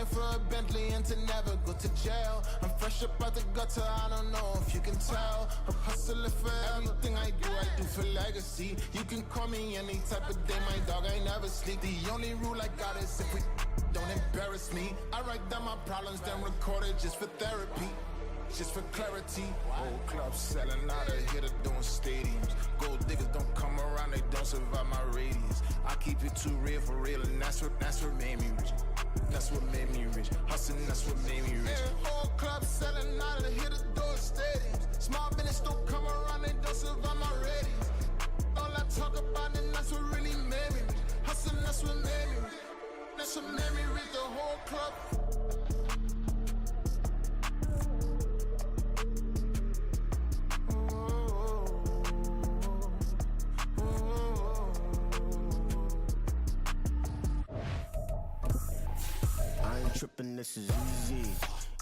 million for a Bentley and to never go to jail. I'm fresh up out the gutter, I don't know if you can tell. I'm hustling for everything I do for legacy. You can call me any type of day, my dog, I never sleep. The only rule I got is if we don't embarrass me. I write down my problems, then record it just for therapy. Just for clarity, whole club selling out of here to doing stadiums. Gold diggers don't come around, they don't survive my radius. I keep it too real for real, and that's what made me rich. That's what made me rich. Hustling, that's what made me rich. Whole club selling out of here to doing stadiums. Small business don't come around, they don't survive my radius. All I talk about, and that's what really made me rich. Hustling, that's what made me rich. That's what made me rich. The whole club. Trippin', this is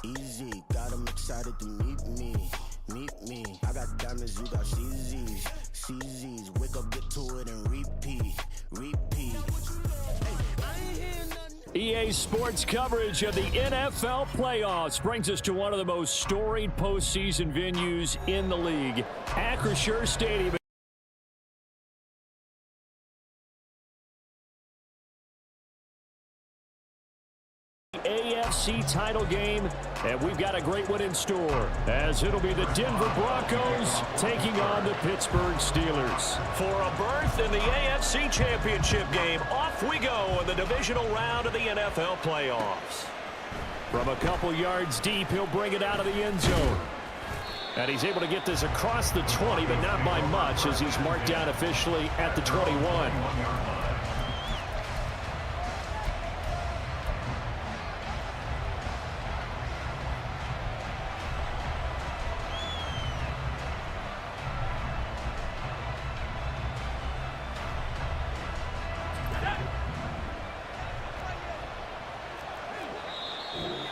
easy. Got 'em excited to meet me. I got diamonds, you got CZs. Wake up, get to it, and repeat. EA Sports coverage of the NFL playoffs brings us to one of the most storied postseason venues in the league, Acrisure Stadium. AFC title game, and we've got a great one in store, as it'll be the Denver Broncos taking on the Pittsburgh Steelers. For a berth in the AFC Championship game, off we go in the divisional round of the NFL playoffs. From a couple yards deep, he'll bring it out of the end zone. And he's able to get this across the 20, but not by much, as he's marked down officially at the 21.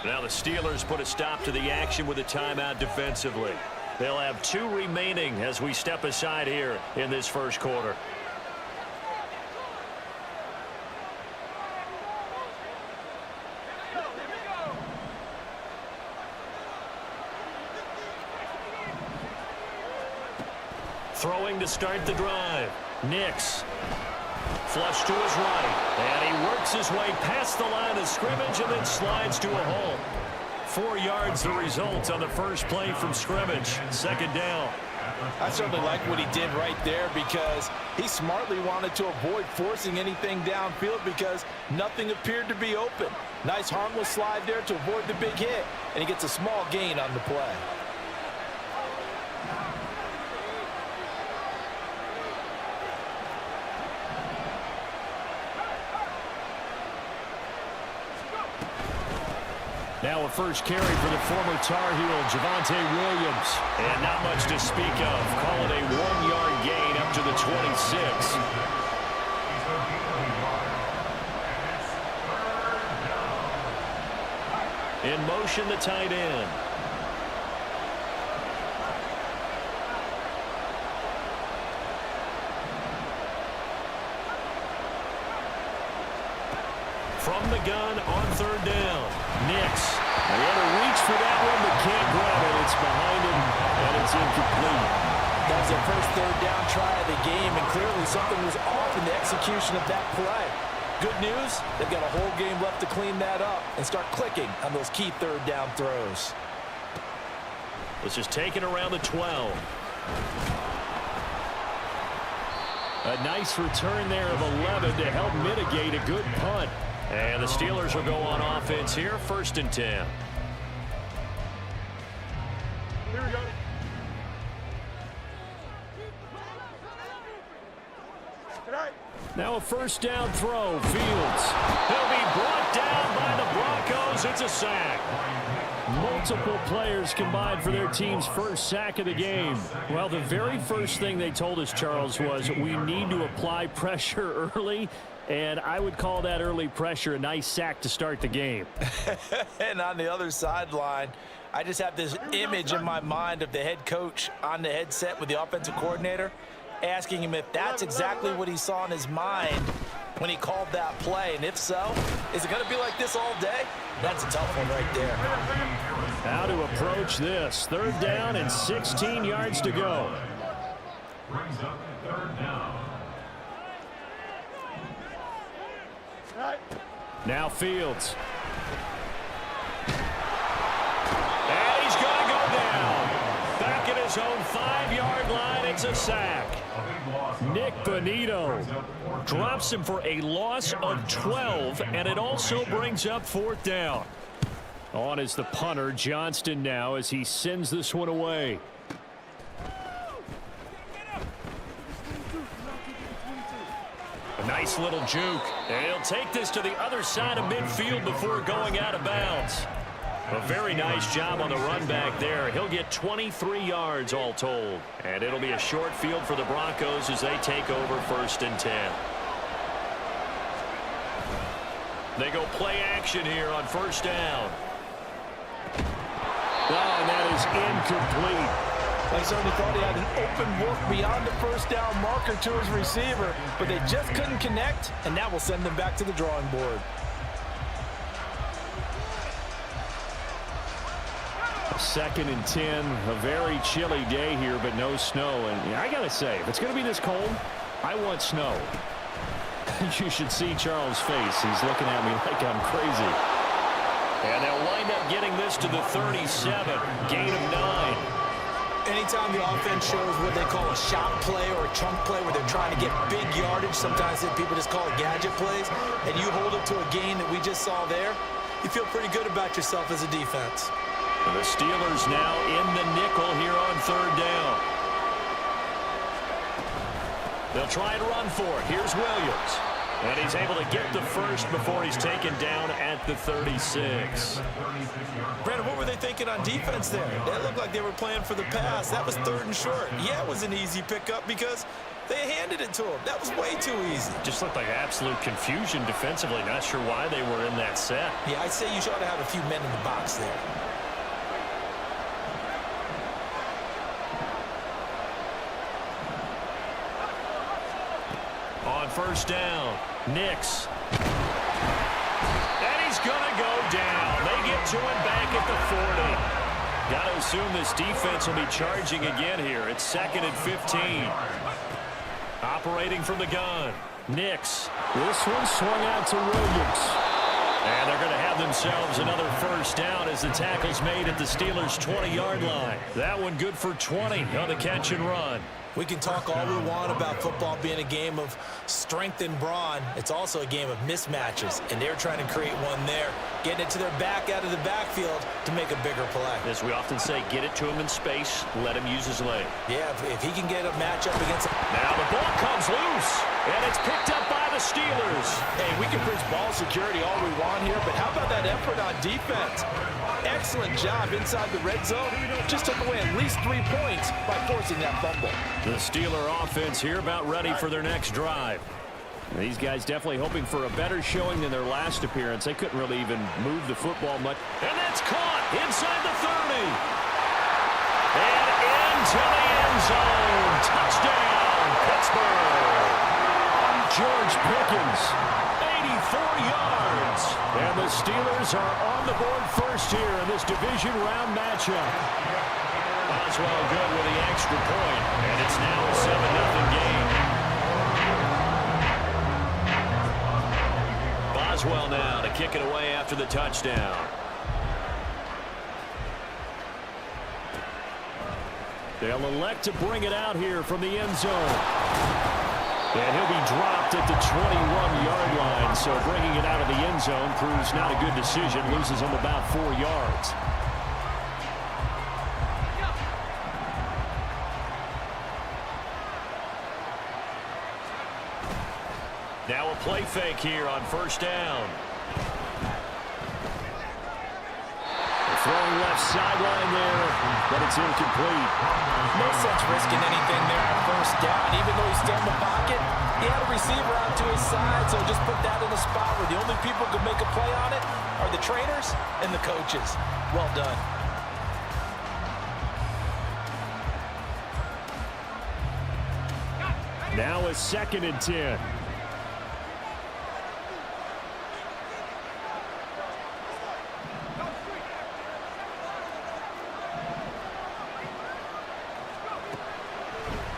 Now the Steelers put a stop to the action with a timeout defensively. They'll have 2 remaining as we step aside here in this first quarter. Throwing to start the drive. Nix. Flush to his right, and he works his way past the line of scrimmage and then slides to a hole. 4 yards the result on the first play from scrimmage. Second down. I certainly like what he did right there, because he smartly wanted to avoid forcing anything downfield because nothing appeared to be open. Nice harmless slide there to avoid the big hit, and he gets a small gain on the play. Now a first carry for the former Tar Heel, Javonte Williams. And not much to speak of. Call it a 1-yard gain up to the 26. In motion, the tight end. From the gun on third down. Nix. They want to reach for that one, but can't grab it. It's behind him, and it's incomplete. That was their first third down try of the game, and clearly something was off in the execution of that play. Good news, they've got a whole game left to clean that up and start clicking on those key third down throws. This is taken around the 12. A nice return there of 11 to help mitigate a good punt. And the Steelers will go on offense here, 1st and 10. Here we go. Now a first down throw, Fields. He'll be brought down by the Broncos. It's a sack. Multiple players combined for their team's first sack of the game. Well, the very first thing they told us, Charles, was we need to apply pressure early, and I would call that early pressure a nice sack to start the game. And on the other sideline, I just have this image in my mind of the head coach on the headset with the offensive coordinator, asking him if that's exactly what he saw in his mind when he called that play? And if so, is it going to be like this all day? That's a tough one right there. How to approach this. 3rd down and 16 yards to go. Brings up 3rd down. Now Fields. And he's going to go down. Back at his own 5-yard line, it's a sack. Nick Bonito drops him for a loss of 12, and it also brings up 4th down. On is the punter, Johnston, now as he sends this one away. A nice little juke. And he'll take this to the other side of midfield before going out of bounds. A very nice job on the run back there. He'll get 23 yards all told. And it'll be a short field for the Broncos as they take over 1st and 10. They go play action here on 1st down. Oh, and that is incomplete. I certainly thought he had an open look beyond the 1st down marker to his receiver, but they just couldn't connect, and that will send them back to the drawing board. 2nd and 10, a very chilly day here, but no snow. And I got to say, if it's going to be this cold, I want snow. You should see Charles' face. He's looking at me like I'm crazy. And they'll wind up getting this to the 37, gain of 9. Anytime the offense shows what they call a shot play or a chunk play where they're trying to get big yardage, sometimes people just call it gadget plays, and you hold it to a gain that we just saw there, you feel pretty good about yourself as a defense. And the Steelers now in the nickel here on 3rd down. They'll try and run for it. Here's Williams. And he's able to get the first before he's taken down at the 36. Brandon, what were they thinking on defense there? It looked like they were playing for the pass. That was 3rd and short. Yeah, it was an easy pickup because they handed it to him. That was way too easy. Just looked like absolute confusion defensively. Not sure why they were in that set. Yeah, I'd say you ought to have a few men in the box there. On 1st down, Nix. And he's going to go down. They get to him back at the 40. Got to assume this defense will be charging again here. It's 2nd and 15. Operating from the gun, Nix. This one swung out to Williams. And they're going to have themselves another 1st down as the tackle's made at the Steelers' 20-yard line. That one good for 20 on the catch and run. We can talk all we want about football being a game of strength and brawn. It's also a game of mismatches, and they're trying to create one there, getting it to their back out of the backfield to make a bigger play. As we often say, get it to him in space, let him use his leg. Yeah, if he can get a matchup against him. Now the ball comes loose, and it's picked up by the Steelers. Hey, we can preach ball security all we want here, but how about that effort on defense? Excellent job inside the red zone. Just took away at least 3 points by forcing that fumble. The Steeler offense here about ready for their next drive. These guys definitely hoping for a better showing than their last appearance. They couldn't really even move the football much. And that's caught inside the 30. And into the end zone. Touchdown, Pittsburgh. George Pickens, 84 yards. And the Steelers are on the board first here in this division round matchup. Boswell good with the extra point, and it's now a 7-0 game. Boswell now to kick it away after the touchdown. They'll elect to bring it out here from the end zone. And he'll be dropped at the 21-yard line, so bringing it out of the end zone proves not a good decision, loses him about 4 yards. Now a play fake here on 1st down. Throwing left sideline there, but it's incomplete. No sense risking anything there on 1st down. Even though he's still in the pocket, he had a receiver out to his side, so just put that in a spot where the only people who can make a play on it are the trainers and the coaches. Well done. Now a 2nd and 10.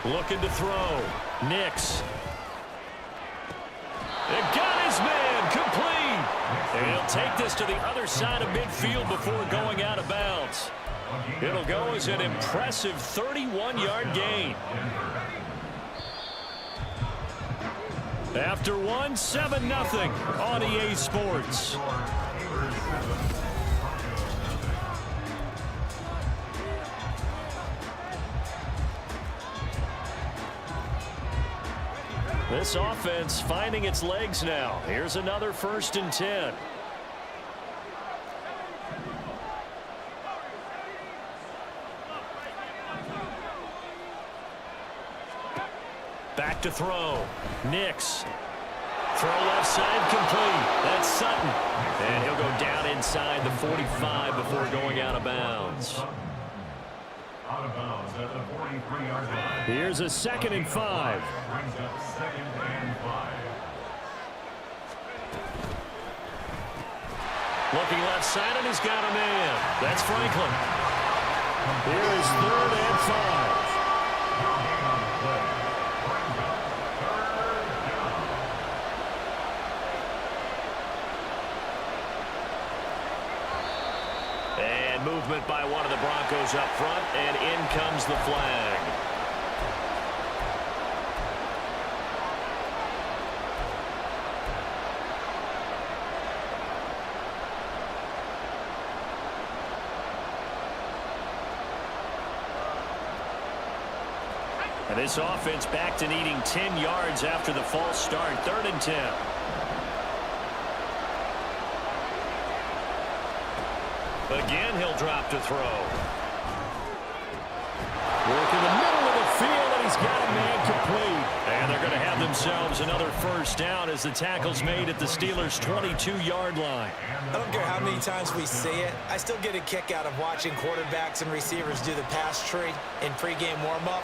Looking to throw. Nix. It got his man complete. And he'll take this to the other side of midfield before going out of bounds. It'll go as an impressive 31-yard gain. After one, 7-0 on EA Sports. This offense finding its legs now. Here's another 1st and 10. Back to throw. Nix. Throw left side complete. That's Sutton. And he'll go down inside the 45 before going out of bounds. Out of bounds at the 43-yard line. Here's a 2nd and 5. Brings up 2nd and 5. Looking left side, and he's got a man. That's Franklin. Here is 3rd and 5. And movement by one of the Broncos up front, and in comes the flag. And this offense back to needing 10 yards after the false start. 3rd and 10. Again, he'll drop to throw. Work in the middle of the field, and he's got a man complete. And they're going to have themselves another 1st down as the tackle's made at the Steelers' 22-yard line. I don't care how many times we see it. I still get a kick out of watching quarterbacks and receivers do the pass tree in pregame warm-up.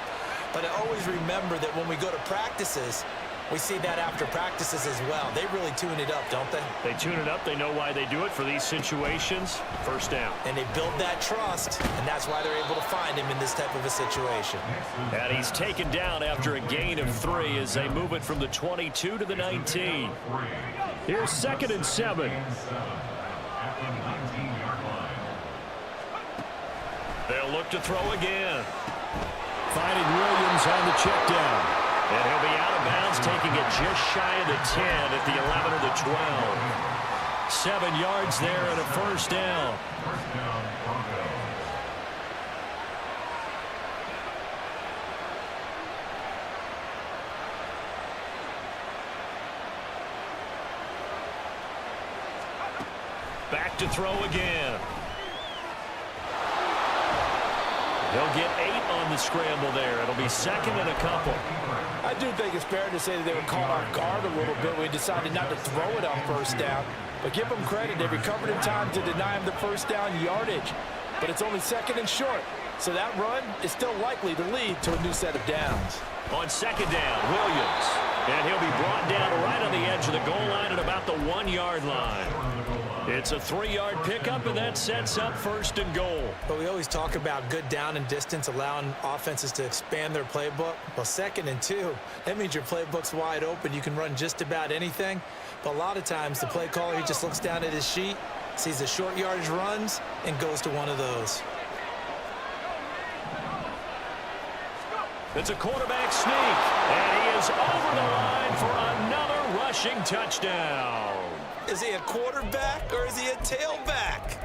But I always remember that when we go to practices, we see that after practices as well. They really tune it up, don't they? They tune it up. They know why they do it for these situations. 1st down. And they build that trust, and that's why they're able to find him in this type of a situation. And he's taken down after a gain of 3 as they move it from the 22 to the 19. Here's 2nd and 7. At the 19-yard line. They'll look to throw again. Finding Williams on the check down. And he'll be out of bounds, taking it just shy of the 10 at the 11 or the 12. 7 yards there and a 1st down. 1st down, Broncos. Back to throw again. They'll get 8 on the scramble there. It'll be 2nd and a couple. I do think it's fair to say that they were caught off guard a little bit when we decided not to throw it on 1st down. But give them credit. They recovered in time to deny him the 1st down yardage. But it's only 2nd and short. So that run is still likely to lead to a new set of downs. On 2nd down, Williams. And he'll be brought down right on the edge of the goal line at about the 1-yard line. It's a 3-yard pickup, and that sets up 1st and goal. But we always talk about good down and distance, allowing offenses to expand their playbook. Well, 2nd and 2, that means your playbook's wide open. You can run just about anything. But a lot of times, the play caller, he just looks down at his sheet, sees the short yardage runs, and goes to one of those. It's a quarterback sneak, and he is over the line for another rushing touchdown. Is he a quarterback or is he a tailback?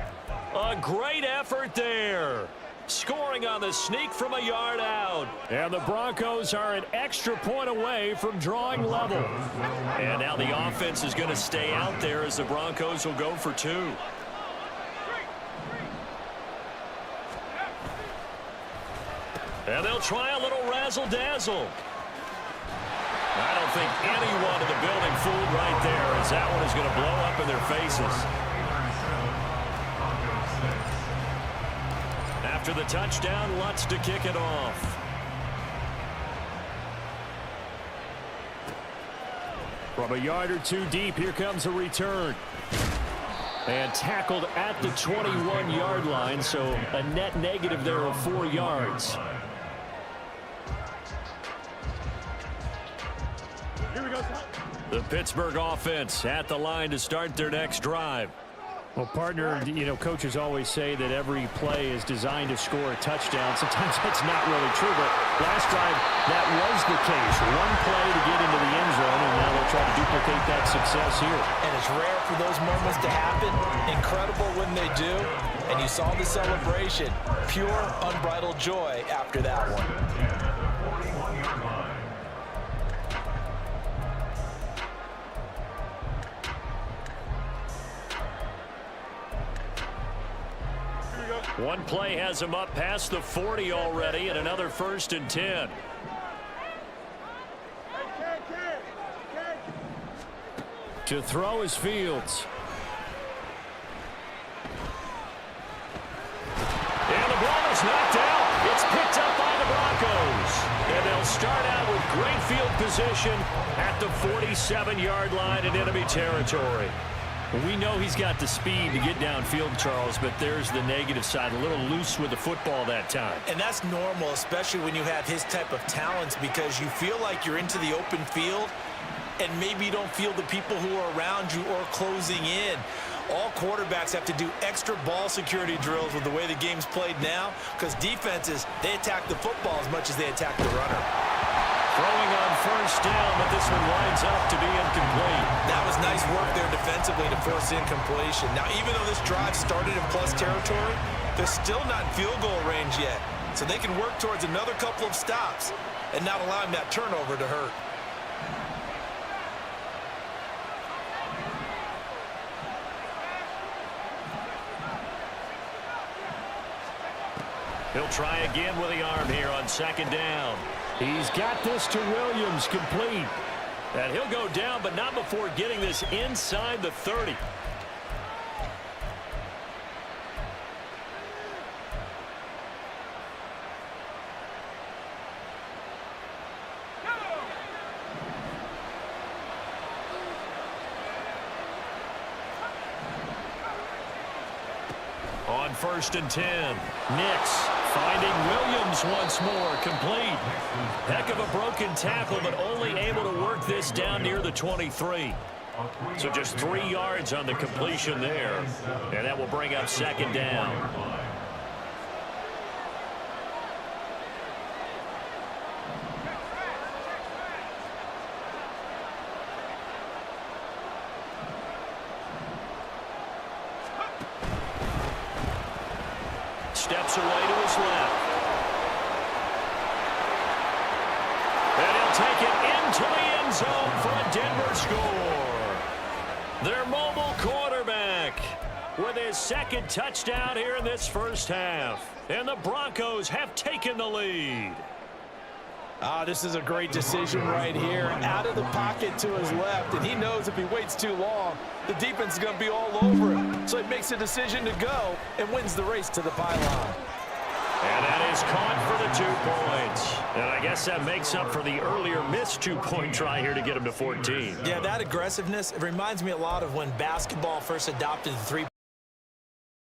A great effort there. Scoring on the sneak from a yard out. And the Broncos are an extra point away from drawing level. And now the offense is going to stay out there as the Broncos will go for 2. And they'll try a little razzle-dazzle. I don't think anyone in the building fooled right there, as that one is going to blow up in their faces. After the touchdown, Lutz to kick it off. From a yard or 2 deep, here comes a return. And tackled at the 21-yard line, so a net negative there of 4 yards. The Pittsburgh offense at the line to start their next drive. Well, partner, coaches always say that every play is designed to score a touchdown. Sometimes that's not really true, but last drive, that was the case. One play to get into the end zone, and now they'll try to duplicate that success here. And it's rare for those moments to happen. Incredible when they do. And you saw the celebration. Pure, unbridled joy after that one. 41-yard line. One play has him up past the 40 already, and another 1st and 10. To throw is Fields. And the ball is knocked out. It's picked up by the Broncos. And they'll start out with great field position at the 47-yard line in enemy territory. We know he's got the speed to get downfield, Charles, but there's the negative side. A little loose with the football that time. And that's normal, especially when you have his type of talents, because you feel like you're into the open field and maybe you don't feel the people who are around you or closing in. All quarterbacks have to do extra ball security drills with the way the game's played now, because defenses, they attack the football as much as they attack the runner. Throwing on 1st down, but this one winds up to be incomplete. That was nice work there defensively to force incompletion. Now, even though this drive started in plus territory, they're still not in field goal range yet. So they can work towards another couple of stops and not allowing that turnover to hurt. He'll try again with the arm here on 2nd down. He's got this to Williams, complete. And he'll go down, but not before getting this inside the 30. On 1st and 10, Nix finding Williams once more, complete. Heck of a broken tackle, but only able to work this down near the 23. So just 3 yards on the completion there, and that will bring up 2nd down. Steps away to his left. And he'll take it into the end zone for a Denver score. Their mobile quarterback with his 2nd touchdown here in this 1st half. And the Broncos have taken the lead. This is a great decision right here. Out of the pocket to his left, and he knows if he waits too long, the defense is going to be all over him. So he makes a decision to go and wins the race to the pylon. And that is caught for the 2 points. And I guess that makes up for the earlier missed 2-point try here to get him to 14. Yeah, that aggressiveness, it reminds me a lot of when basketball first adopted the 3.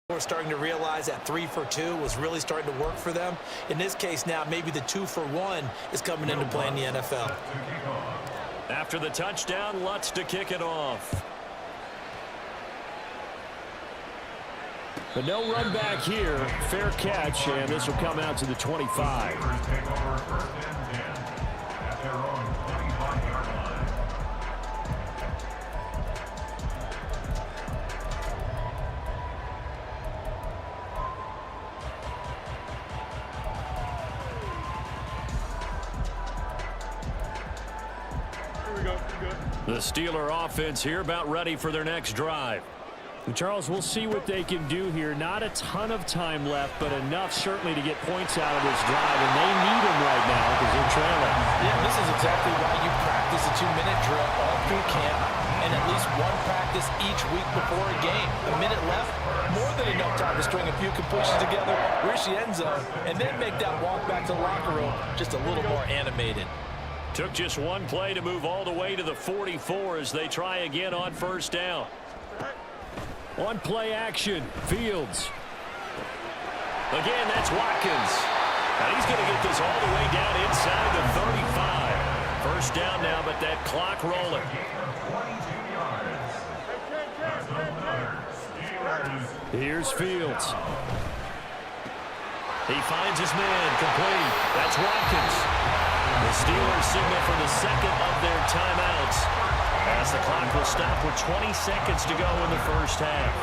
We're starting to realize that 3 for 2 was really starting to work for them. In this case now, maybe the 2 for 1 is coming into play in the NFL. After the touchdown, Lutz to kick it off. But no run back here. Fair catch, and this will come out to the 25. Take over 1st and 10 at their own 25-yard line. The Steeler offense here about ready for their next drive. Charles, we'll see what they can do here. Not a ton of time left, but enough certainly to get points out of this drive, and they need them right now because they're trailing. Yeah, this is exactly why you practice a 2-minute drill all through camp and at least one practice each week before a game. A minute left, more than enough time to string a few completions together, reach the end zone, and then make that walk back to the locker room just a little more animated. Took just one play to move all the way to the 44 as they try again on 1st down. On play action, Fields. Again, that's Watkins. And he's going to get this all the way down inside the 35. First down now, but that clock rolling. 22 yards. That's another Steelers. Here's Fields. He finds his man, complete. That's Watkins. The Steelers signal for the second of their timeouts as the clock will stop with 20 seconds to go in the first half.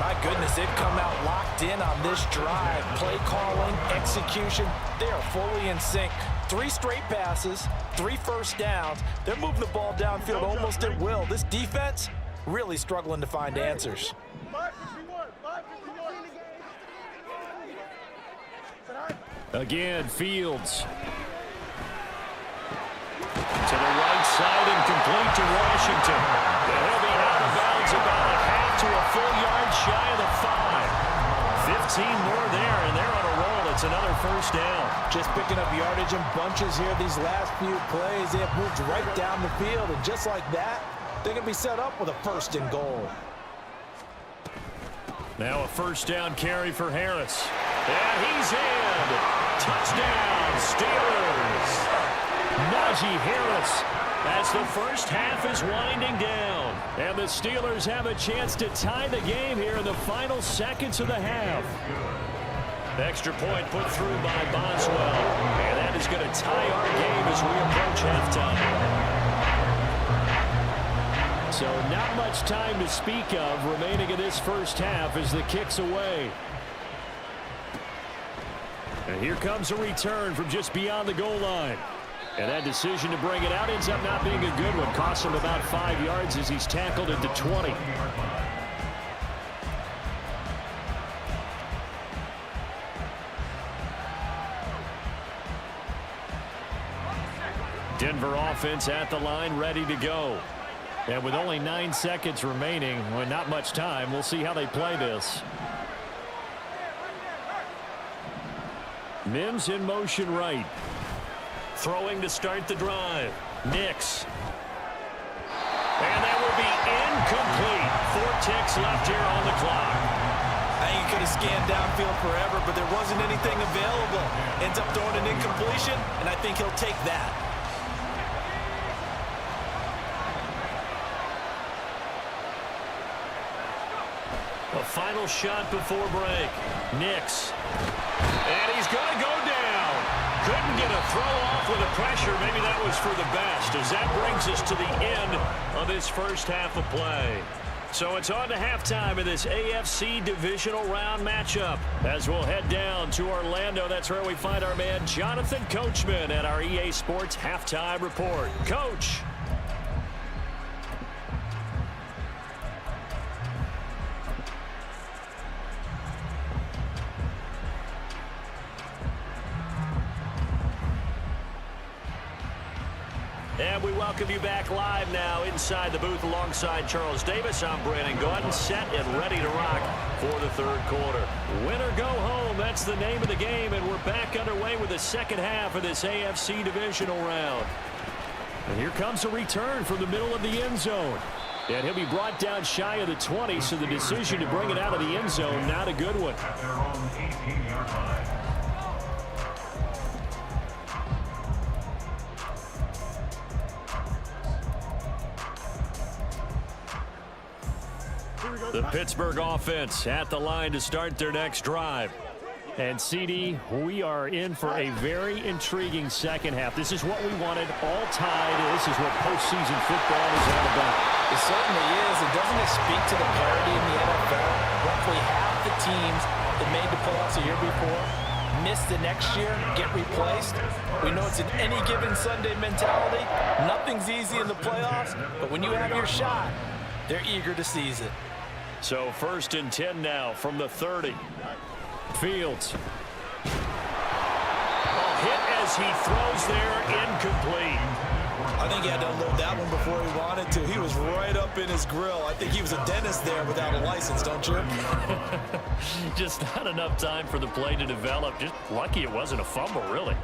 My goodness, they've come out locked in on this drive. Play calling, execution, they are fully in sync. 3 straight passes, 3 first downs. They're moving the ball downfield almost at will. This defense really struggling to find answers. Again, Fields. To the right side and complete to Washington. And he'll be out of bounds about a half to a full yard shy of the 5. 15 more there, and they're on a roll. It's another first down. Just picking up yardage in bunches here these last few plays. They have moved right down the field, and just like that, they're going to be set up with a first and goal. Now a first down carry for Harris. And he's in. Touchdown, Steelers. Najee Harris as the first half is winding down. And the Steelers have a chance to tie the game here in the final seconds of the half. Extra point put through by Boswell. And that is going to tie our game as we approach halftime. So not much time to speak of remaining in this first half as the kick's away. And here comes a return from just beyond the goal line. And that decision to bring it out ends up not being a good one. Costs him about 5 yards as he's tackled at the 20. Denver offense at the line, ready to go. And with only 9 seconds remaining, well, not much time, we'll see how they play this. Mims in motion right. Throwing to start the drive. Nix. And that will be incomplete. 4 ticks left here on the clock. I think he could have scanned downfield forever, but there wasn't anything available. Ends up throwing an incompletion, and I think he'll take that. A final shot before break. Nix. And he's going to go down. Couldn't get a throw off with the pressure. Maybe that was for the best, as that brings us to the end of this first half of play. So it's on to halftime of this AFC divisional round matchup. As we'll head down to Orlando, that's where we find our man Jonathan Coachman at our EA Sports Halftime Report. Coach. And we welcome you back live now inside the booth alongside Charles Davis. I'm Brandon Gordon, set and ready to rock for the third quarter. Win or go home, that's the name of the game, and we're back underway with the second half of this AFC divisional round. And here comes a return from the middle of the end zone. And he'll be brought down shy of the 20, so the decision to bring it out of the end zone, not a good one. At their own 18-yard line. The Pittsburgh offense at the line to start their next drive. And CD, we are in for a very intriguing second half. This is what we wanted, all tied. This is what postseason football is all about. It certainly is. And doesn't it speak to the parity in the NFL? Roughly half the teams that made the playoffs a year before miss the next year, get replaced. We know it's an any given Sunday mentality. Nothing's easy in the playoffs, but when you have your shot, they're eager to seize it. So 1st and 10 now from the 30. Fields. Hit as he throws there, incomplete. I think he had to unload that one before he wanted to. He was right up in his grill. I think he was a dentist there without a license, don't you? Just not enough time for the play to develop. Just lucky it wasn't a fumble, really.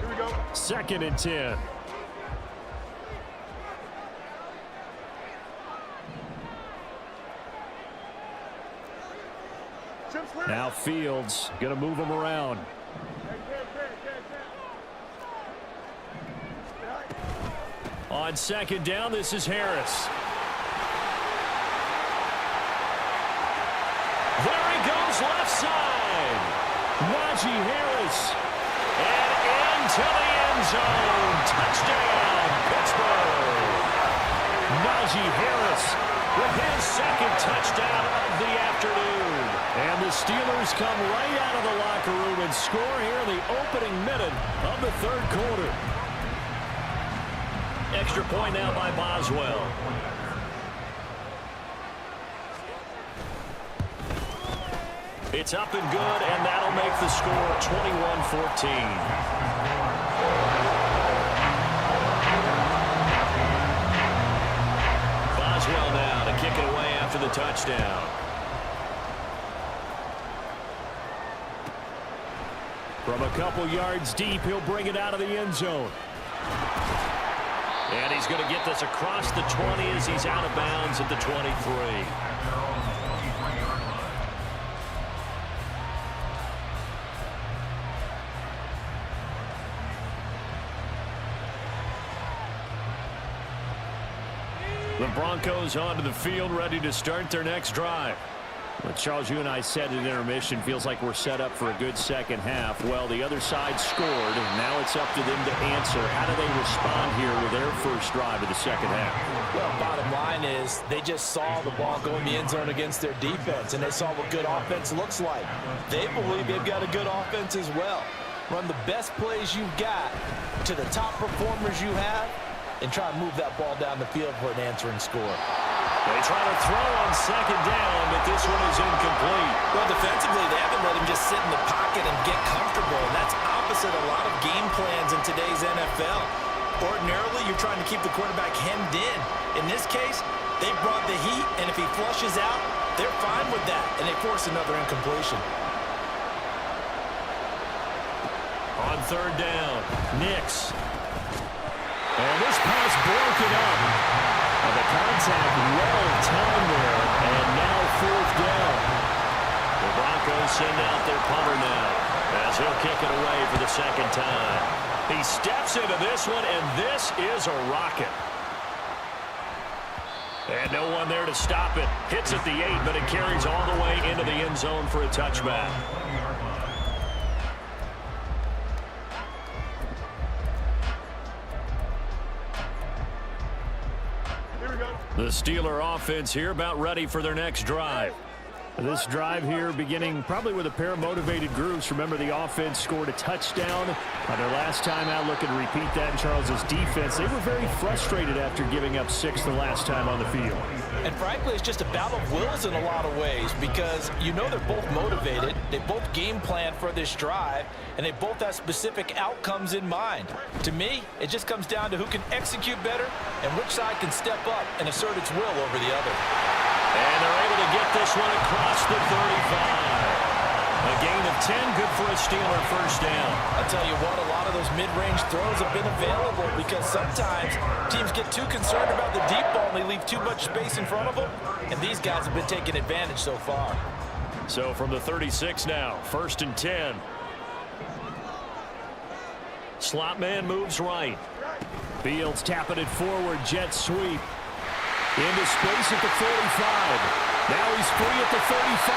Here we go. 2nd and 10. Fields. Going to move him around. On second down, this is Harris. There he goes, left side. Najee Harris. And into the end zone. Touchdown, Pittsburgh. Najee Harris with his second touchdown of the afternoon. And the Steelers come right out of the locker room and score here in the opening minute of the third quarter. Extra point now by Boswell. It's up and good, and that'll make the score 21-14. Boswell now to kick it away after the touchdown. From a couple yards deep, he'll bring it out of the end zone. And he's going to get this across the 20 as he's out of bounds at the 23. The Broncos onto the field, ready to start their next drive. Well, Charles, you and I said at intermission, feels like we're set up for a good second half. Well, the other side scored, and now it's up to them to answer. How do they respond here with their first drive of the second half? Well, bottom line is they just saw the ball go in the end zone against their defense, and they saw what good offense looks like. They believe they've got a good offense as well. Run the best plays you've got to the top performers you have, and try to move that ball down the field for an answering score. They try to throw on second down, but this one is incomplete. Well, defensively, they haven't let him just sit in the pocket and get comfortable, and that's opposite a lot of game plans in today's NFL. Ordinarily, you're trying to keep the quarterback hemmed in. In this case, they brought the heat, and if he flushes out, they're fine with that, and they force another incompletion. On third down, Nix. And this pass broken up. And the contact well timed there, and now fourth down. The Broncos send out their punter now as he'll kick it away for the second time. He steps into this one, and this is a rocket. And no one there to stop it. Hits at the 8, but it carries all the way into the end zone for a touchback. The Steeler offense here about ready for their next drive. This drive here beginning probably with a pair of motivated groups. Remember, the offense scored a touchdown on their last time out. Looking to repeat that in Charles's defense. They were very frustrated after giving up 6 the last time on the field. And frankly, it's just a battle of wills in a lot of ways because you know they're both motivated. They both game plan for this drive, and they both have specific outcomes in mind. To me, it just comes down to who can execute better and which side can step up and assert its will over the other. And they're able to get this one across the 35. A gain of 10, good for a Steeler first down. I tell you what, a lot of those mid-range throws have been available because sometimes teams get too concerned about the deep ball and they leave too much space in front of them, and these guys have been taking advantage so far. So from the 36 now, 1st and 10. Slot man moves right. Fields tapping it forward, jet sweep. Into space at the 45. Now he's free at the 35.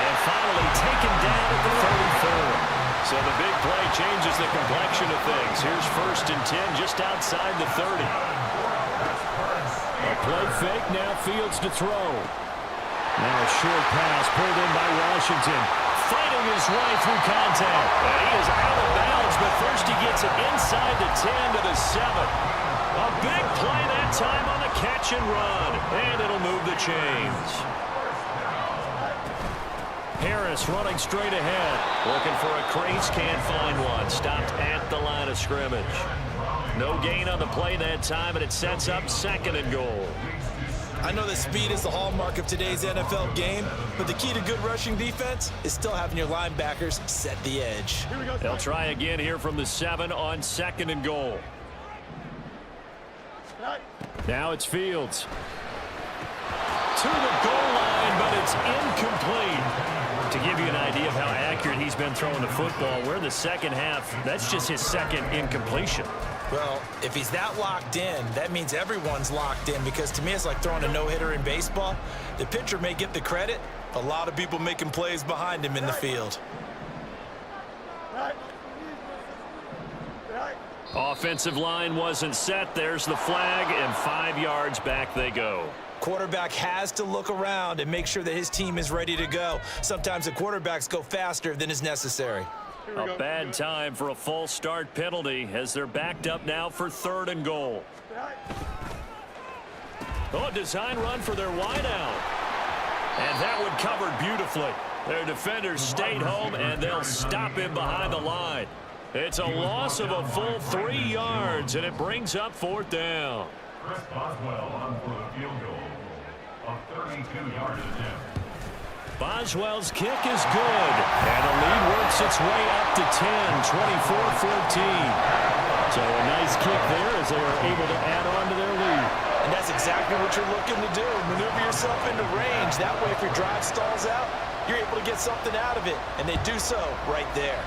And finally taken down at the 34. So the big play changes the complexion of things. Here's 1st and 10 just outside the 30. A play fake, now Fields to throw. Now a short pass pulled in by Washington. Fighting his way through contact. He is out of bounds, but first he gets it inside the 10 to the 7. A big play that time on the catch and run. And it'll move the chains. Harris running straight ahead. Looking for a crease, can't find one. Stopped at the line of scrimmage. No gain on the play that time, and it sets up 2nd and goal. I know that speed is the hallmark of today's NFL game, but the key to good rushing defense is still having your linebackers set the edge. They'll try again here from the 7 on 2nd and goal. Now it's Fields. To the goal line, but it's incomplete. To give you an idea of how accurate he's been throwing the football, we're in the second half. That's just his second incompletion. Well, if he's that locked in, that means everyone's locked in, because to me it's like throwing a no-hitter in baseball. The pitcher may get the credit, a lot of people making plays behind him in the field. Offensive line wasn't set. There's the flag, and 5 yards back they go. Quarterback has to look around and make sure that his team is ready to go. Sometimes the quarterbacks go faster than is necessary. A bad time for a false start penalty as they're backed up now for 3rd and goal. Oh, design run for their wideout. And that one covered beautifully. Their defenders stayed home, and they'll stop him behind the line. It's a loss of a full 3 yards, and it brings up 4th down. Chris Boswell on for the field goal. A 32-yard attempt. Boswell's kick is good, and the lead works its way up to 10, 24-14. So a nice kick there as they are able to add on to their lead. And that's exactly what you're looking to do. Maneuver yourself into range. That way, if your drive stalls out, you're able to get something out of it. And they do so right there.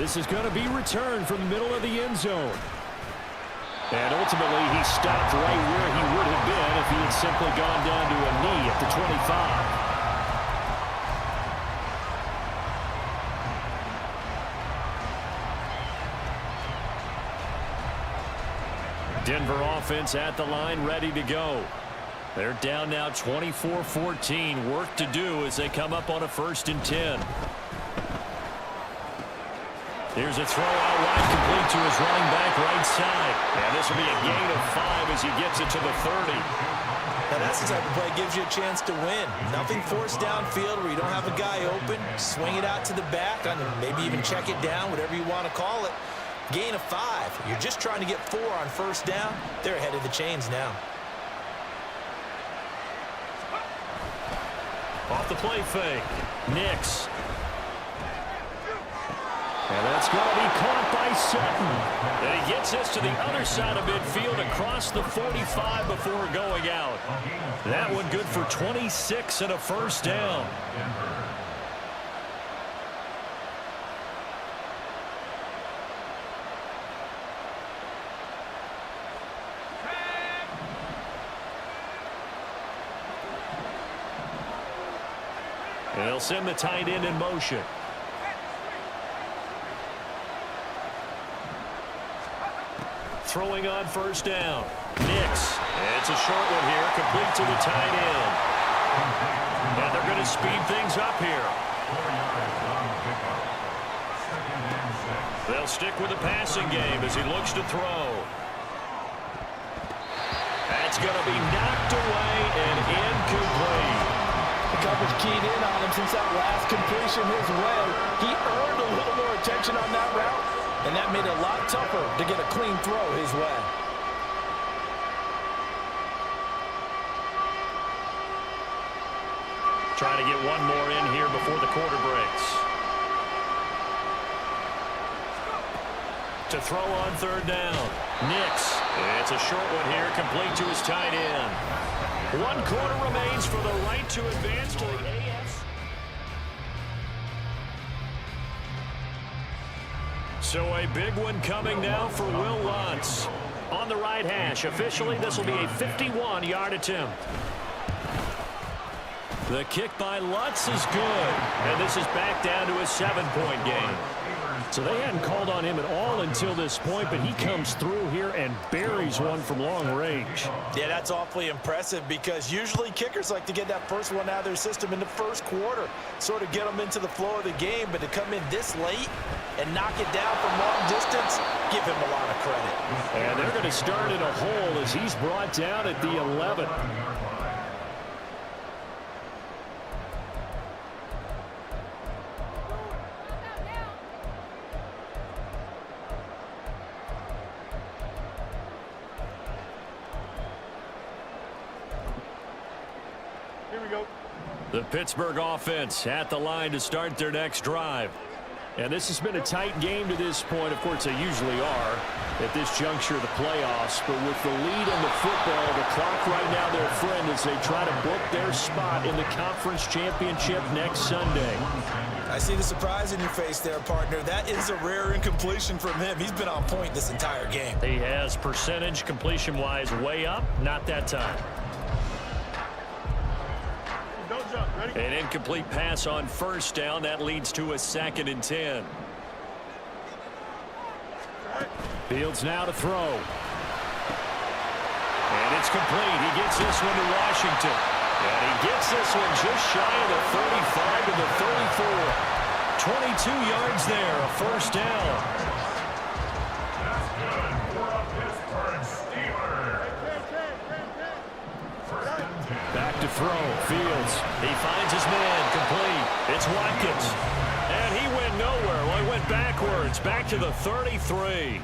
This is going to be returned from the middle of the end zone. And ultimately, he stopped right where he would have been if he had simply gone down to a knee at the 25. Denver offense at the line, ready to go. They're down now 24-14. Work to do as they come up on a 1st and 10. Here's a throw out wide, complete to his running back right side. And this will be a gain of 5 as he gets it to the 30. Now that's the type of play that gives you a chance to win. Nothing forced downfield where you don't have a guy open. Swing it out to the back, and maybe even check it down, whatever you want to call it. Gain of 5. You're just trying to get 4 on 1st down. They're ahead of the chains now. Off the play fake. Nix. And that's going to be caught by Sutton. And he gets this to the other side of midfield across the 45 before going out. That one good for 26 and a 1st down. And they'll send the tight end in motion. Throwing on 1st down. Nix. It's a short one here, complete to the tight end. And they're going to speed things up here. They'll stick with the passing game as he looks to throw. That's going to be knocked away and incomplete. The coverage keyed in on him since that last completion his way. He earned a little more attention on that route. And that made it a lot tougher to get a clean throw his way. Trying to get one more in here before the quarter breaks. To throw on 3rd down. Nix. It's a short one here, complete to his tight end. 1 quarter remains for the right to advance to the AFC. So a big one coming now for Will Lutz. On the right hash, officially this will be a 51-yard attempt. The kick by Lutz is good. And this is back down to a 7-point game. So they hadn't called on him at all until this point, but he comes through here and buries one from long range. Yeah, that's awfully impressive because usually kickers like to get that first one out of their system in the 1st quarter, sort of get them into the flow of the game, but to come in this late and knock it down from long distance, give him a lot of credit. And they're going to start in a hole as he's brought down at the 11. Here we go. The Pittsburgh offense at the line to start their next drive. And this has been a tight game to this point. Of course, they usually are at this juncture of the playoffs. But with the lead in the football, the clock right now their friend as they try to book their spot in the conference championship next Sunday. I see the surprise in your face there, partner. That is a rare incompletion from him. He's been on point this entire game. He has percentage completion-wise way up. Not that time. An incomplete pass on first down. That leads to a 2nd and 10. Fields now to throw. And it's complete. He gets this one to Washington. And he gets this one just shy of the 35 to the 34. 22 yards there, a first down. That's good for a Pittsburgh Steelers. First and 10. Back to throw. Fields. He finds his man. Complete. It's Watkins. And he went nowhere. Well, he went backwards. Back to the 33.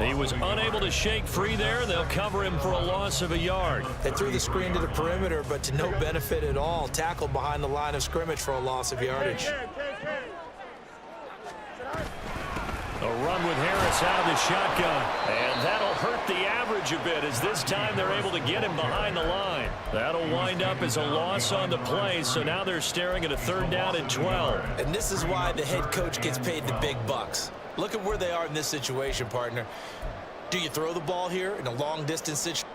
He was unable to shake free there. They'll cover him for a loss of a yard. They threw the screen to the perimeter, but to no benefit at all. Tackled behind the line of scrimmage for a loss of yardage. A run with Harris out of the shotgun. And that'll hurt the average a bit as this time they're able to get him behind the line. That'll wind up as a loss on the play, so now they're staring at a 3rd down and 12. And this is why the head coach gets paid the big bucks. Look at where they are in this situation, partner. Do you throw the ball here in a long-distance situation?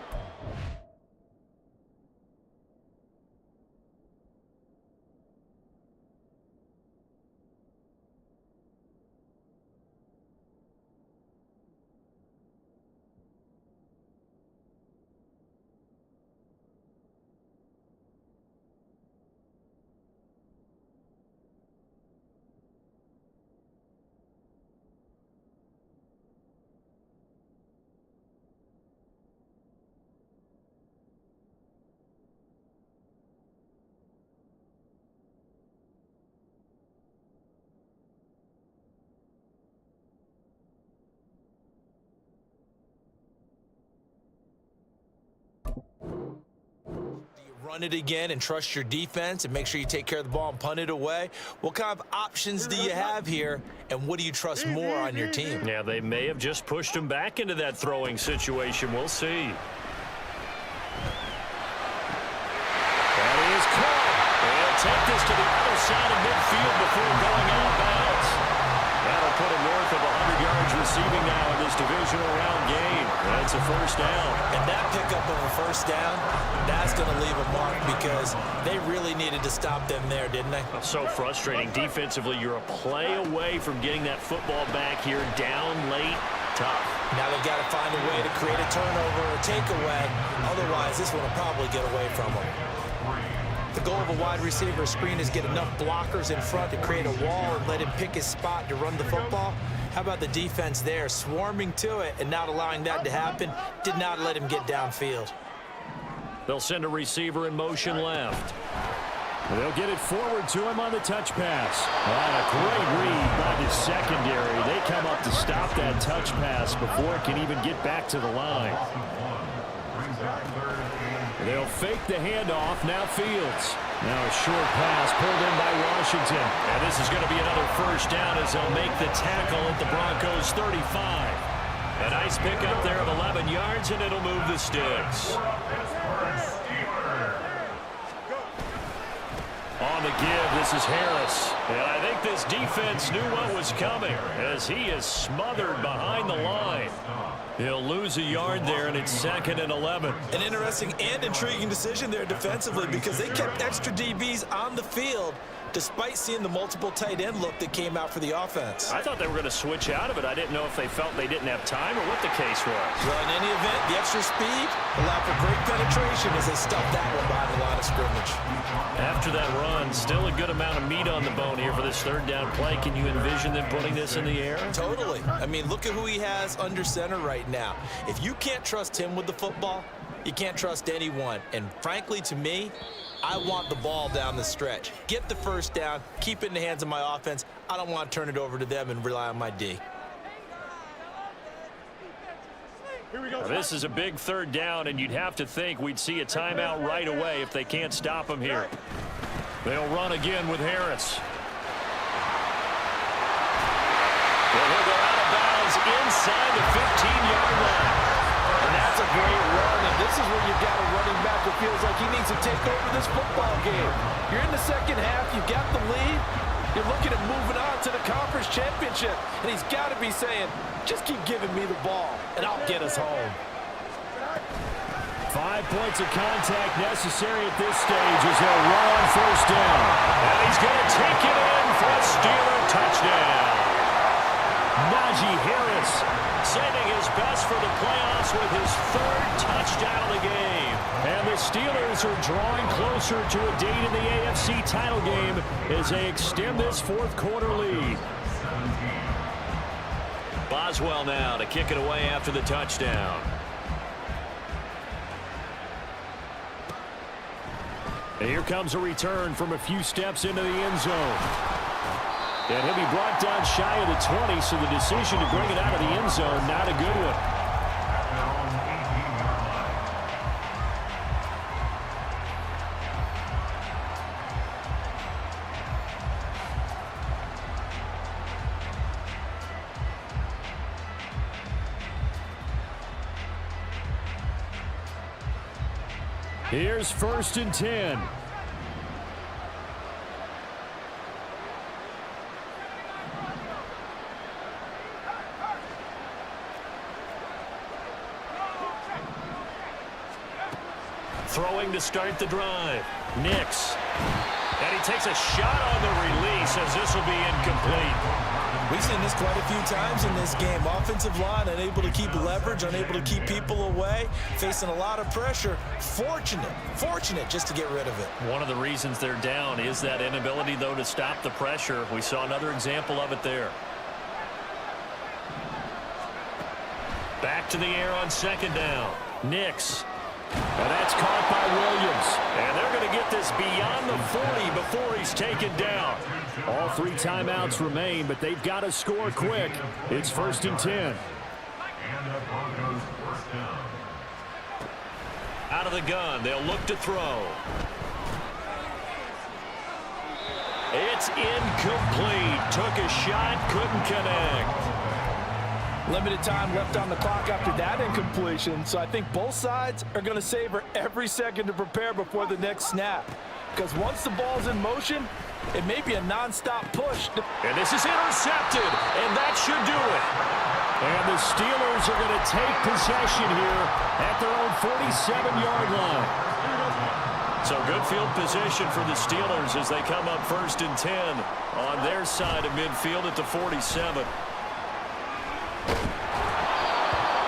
Run it again and trust your defense and make sure you take care of the ball and punt it away? What kind of options do you have here, and what do you trust more on your team? Yeah, they may have just pushed him back into that throwing situation. We'll see. That is caught. They'll take this to the other side of midfield before going out of bounds. That'll put him north of 100 yards receiving now in this divisional round game. That's a first down. And that pickup of a first down, that's going to leave a mark because they really needed to stop them there, didn't they? So frustrating. Defensively, you're a play away from getting that football back here down late. Tough. Now they've got to find a way to create a turnover or takeaway. Otherwise, this one will probably get away from them. The goal of a wide receiver screen is get enough blockers in front to create a wall and let him pick his spot to run the football. How about the defense there, swarming to it and not allowing that to happen? Did not let him get downfield. They'll send a receiver in motion left. They'll get it forward to him on the touch pass. And a great read by the secondary. They come up to stop that touch pass before it can even get back to the line. They'll fake the handoff. Now Fields. Now a short pass pulled in by Washington. And this is going to be another first down as they'll make the tackle at the Broncos 35. A nice pickup there of 11 yards, and it'll move the sticks. On the give, this is Harris. And I think this defense knew what was coming as he is smothered behind the line. He'll lose a yard there, and it's 2nd and 11. An interesting and intriguing decision there defensively because they kept extra DBs on the field despite seeing the multiple tight end look that came out for the offense. I thought they were going to switch out of it. I didn't know if they felt they didn't have time or what the case was. Well, in any event, the extra speed allowed for great penetration as they stuffed that one behind the line of scrimmage. After that run, still a good amount of meat on the bone here for this 3rd down play. Can you envision them putting this in the air? Totally. I mean, look at who he has under center right now. If you can't trust him with the football, you can't trust anyone. And frankly, to me, I want the ball down the stretch. Get the first down, keep it in the hands of my offense. I don't want to turn it over to them and rely on my D. Now, this is a big 3rd down, and you'd have to think we'd see a timeout right away if they can't stop him here. They'll run again with Harris. inside the 15-yard line. And that's a great run, and this is where you've got a running back who feels like he needs to take over this football game. You're in the second half, you've got the lead, you're looking at moving on to the conference championship, and he's got to be saying, just keep giving me the ball, and I'll get us home. 5 points of contact necessary at this stage as they'll run on first down. And he's going to take it in for a Steeler touchdown. Najee Harris Sending his best for the playoffs with his third touchdown of the game. And the Steelers are drawing closer to a date in the AFC title game as they extend this fourth quarter lead. Boswell now to kick it away after the touchdown. And here comes a return from a few steps into the end zone. And he'll be brought down shy of the 20, so the decision to bring it out of the end zone, not a good one. Here's 1st and 10. Throwing to start the drive. Nix. And he takes a shot on the release as this will be incomplete. We've seen this quite a few times in this game. Offensive line unable to keep leverage, unable to keep people away, facing a lot of pressure. Fortunate just to get rid of it. One of the reasons they're down is that inability, though, to stop the pressure. We saw another example of it there. Back to the air on 2nd down. Nix. And that's caught by Williams. And they're going to get this beyond the 40 before he's taken down. All 3 timeouts remain, but they've got to score quick. It's 1st and 10. And the Broncos first down. Out of the gun, they'll look to throw. It's incomplete. Took a shot, couldn't connect. Limited time left on the clock after that incompletion, so I think both sides are going to savor every second to prepare before the next snap. Because once the ball's in motion, it may be a non-stop push. And this is intercepted, and that should do it. And the Steelers are going to take possession here at their own 47-yard line. So good field position for the Steelers as they come up 1st and 10 on their side of midfield at the 47.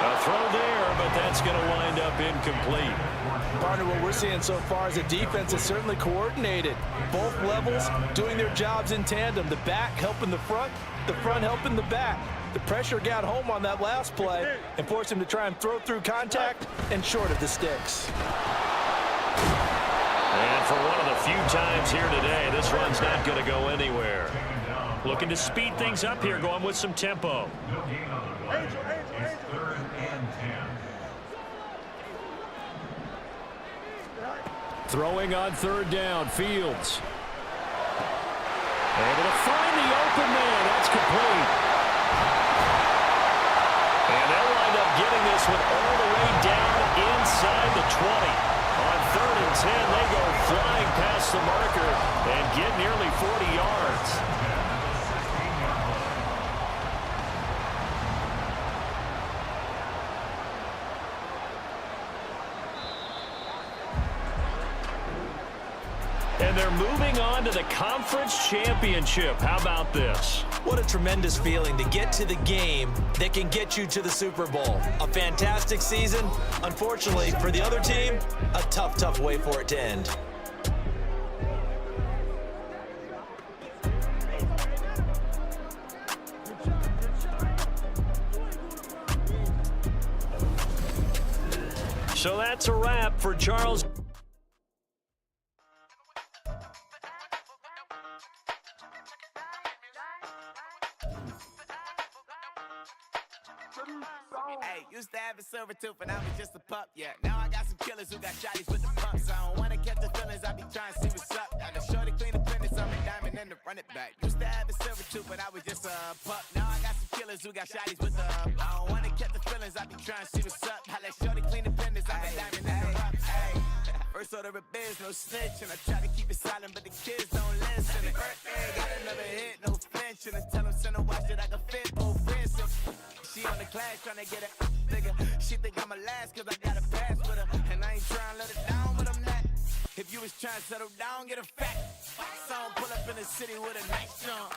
A throw there, but that's going to wind up incomplete. Partner, what we're seeing so far is a defense is certainly coordinated. Both levels doing their jobs in tandem. The back helping the front helping the back. The pressure got home on that last play and forced him to try and throw through contact and short of the sticks. And for one of the few times here today, this run's not going to go anywhere. Looking to speed things up here, going with some tempo. No gain on the play. It's 3rd and 10. Throwing on 3rd down, Fields. Able to find the open man. That's complete. And they'll wind up getting this one all the way down inside the 20. On 3rd and 10, they go flying past the marker and get nearly 40 yards. And they're moving on to the conference championship. How about this? What a tremendous feeling to get to the game that can get you to the Super Bowl. A fantastic season. Unfortunately, for the other team, a tough way for it to end. So that's a wrap for Charles. Hey, used to have a silver tooth and I was just a pup, yeah. Now I got some killers who got shotties with the pumps. I don't wanna catch the feelings, I be trying to see what's up. Now the shorty clean the finish, I'm a diamond and the run it back. Used to have a silver tooth, but I was just a pup. Now I got some killers who got shotties with the I don't wanna catch the feelings, I be trying to see what's up. I let shorty clean the business, I'm a diamond in the rough. First order of biz, no snitch, and I try to keep it silent, but the kids don't listen. And birthday, got another hit, no flinching. And tell them send a watch that I can fit both wrists. She on the class trying to get a nigga. She think I'm a last cause I got a pass with her. And I ain't trying to let her down, but I'm not. If you was trying to settle down, get a fact. Song pull up in the city with a nice on.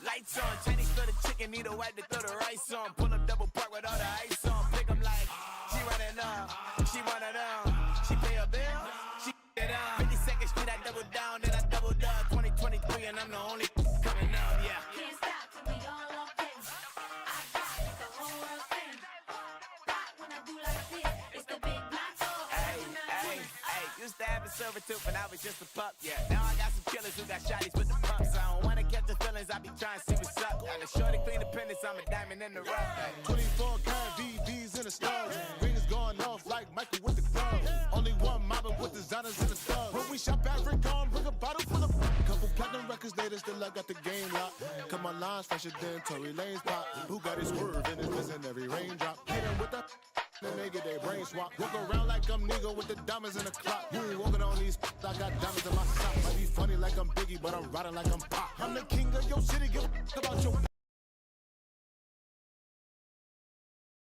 Lights on, Chinese for the chicken, need a wipe to throw the rice on. Pull up double park with all the ice on. Pick 'em like, she running up, she one of them. She pay a bill, she get up. 52nd Street, I double down, then I double up. 2023, and I'm the only coming up, yeah. Can't stop till we all okay. I got the whole world spin. Rock when I do like this, it's the big black dog. Hey, used to have a silver tooth when I was just a pup, yeah. Now I got some killers who got shotties with the pumps. I don't wanna catch the feelings, I be trying to see what's up. Got a shorty clean the pendants, I'm a diamond in the rough. 24 karat VVs in the stars. Rings going off like Michael with the glove. Only one mobbing with designers in the stars. When we shop at Rick on, bring a bottle full of couple platinum records later, still I got the game locked. Cut my lines fresher than Tory Lane's pop. Who got his swerve and is missing every raindrop. Hit him with the and they get their brain swap. Walk around like I'm nigga with the diamonds in the clock. You ain't walking on these, I got diamonds in my sock. Might be funny like I'm Biggie, but I'm riding like I'm Pop. I'm the king of your city, give a about your